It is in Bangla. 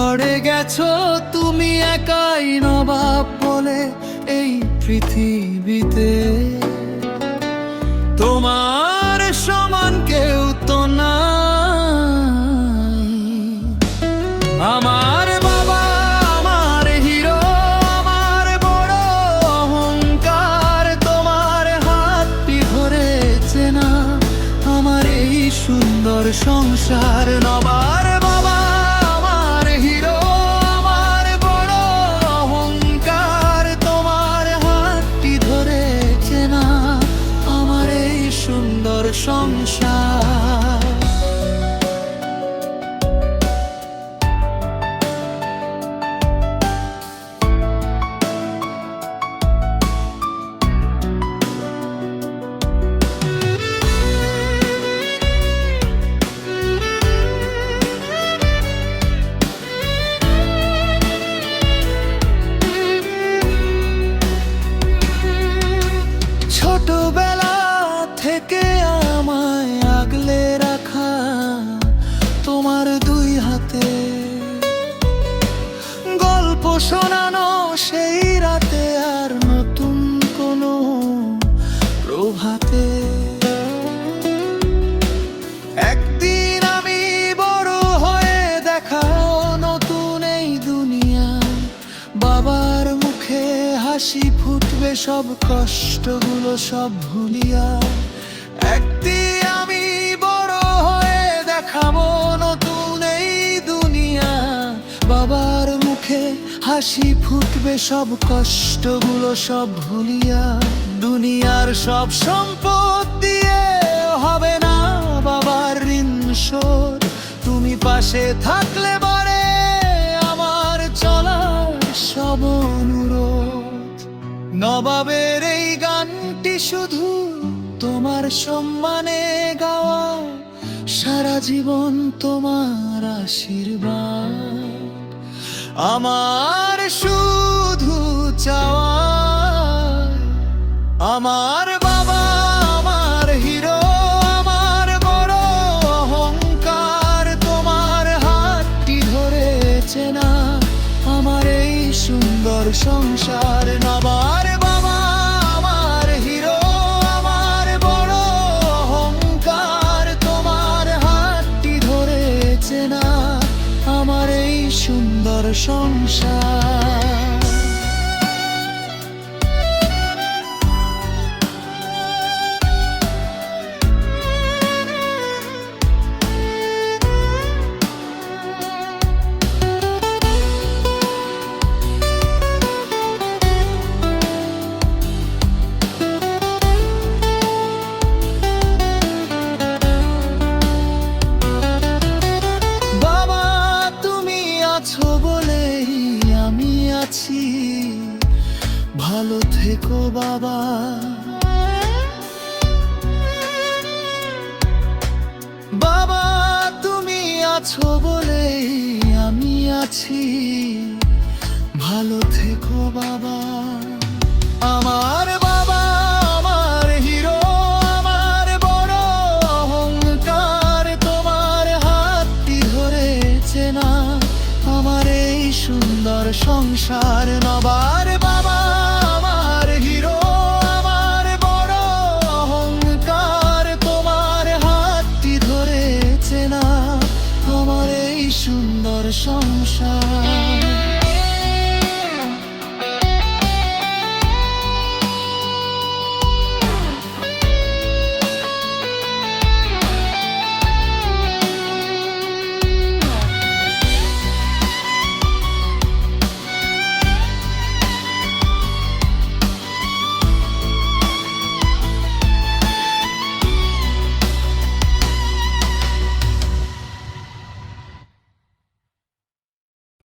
লড়ে গেছো তুমি একাই নবাব বলে এই পৃথিবীতে। তোমার সমান কেউ তো নাই। আমার বাবা আমার হিরো, আমার বড় অহংকার। তোমার হাতটি ধরেছে না আমার এই সুন্দর সংসার। নবার বাবা আমার হিরো, আমার বড় অহংকার। তোমার হাতটি ধরেছে না আমার এই সুন্দর সংসার। ছোটবেলা থেকে আমায় আগলে রাখা তোমার দুই হাতে, গল্প শোনানো সেই রাতে আর নতুন কোনো প্রভাতে। একদিন আমি বড় হয়ে দেখাও নতুন এই দুনিয়া। বাবার মুখে হাসি ফুটবে সব কষ্টগুলো সব ভুলিয়া। একদিন আমি বড় হয়ে দেখাবো নতুন এই দুনিয়া। বাবার মুখে হাসি ফুটবে সব কষ্টগুলো সব ভুলিয়া। দুনিয়ার সব সম্পদ দিয়ে হবে না বাবার ঋণ শোধ। তুমি পাশে থাকলে বারে আমার চলার সব অনুরোধ। নবাবের এই গানটি শুধু তোমার সম্মানে গাওয়া, সারা জীবন তোমার আশীর্বাদ আমার শুধু চাওয়া। আমার বাবা আমার হিরো, আমার বড় অহংকার। তোমার হাতটি ধরেছে না আমার এই সুন্দর সংসার। নবার বাবা আমার হিরো, আমার বড় অহংকার। তোমার হাতটি ধরেছে না আমার এই সুন্দর সংসার। ভালো থেকো বাবা। বাবা তুমি আছো বলে আমি আছি, ভালো থেকো বাবা। আমার বাবা আমার হিরো, আমার বড় অহংকার। তোমার হাতটি ধরেছে না আমার এই সুন্দর সংসার। নবার বাবা আমার হিরো, আমার বড় অহংকার। তোমার হাতটি ধরেছে না আমার এই সুন্দর সংসার।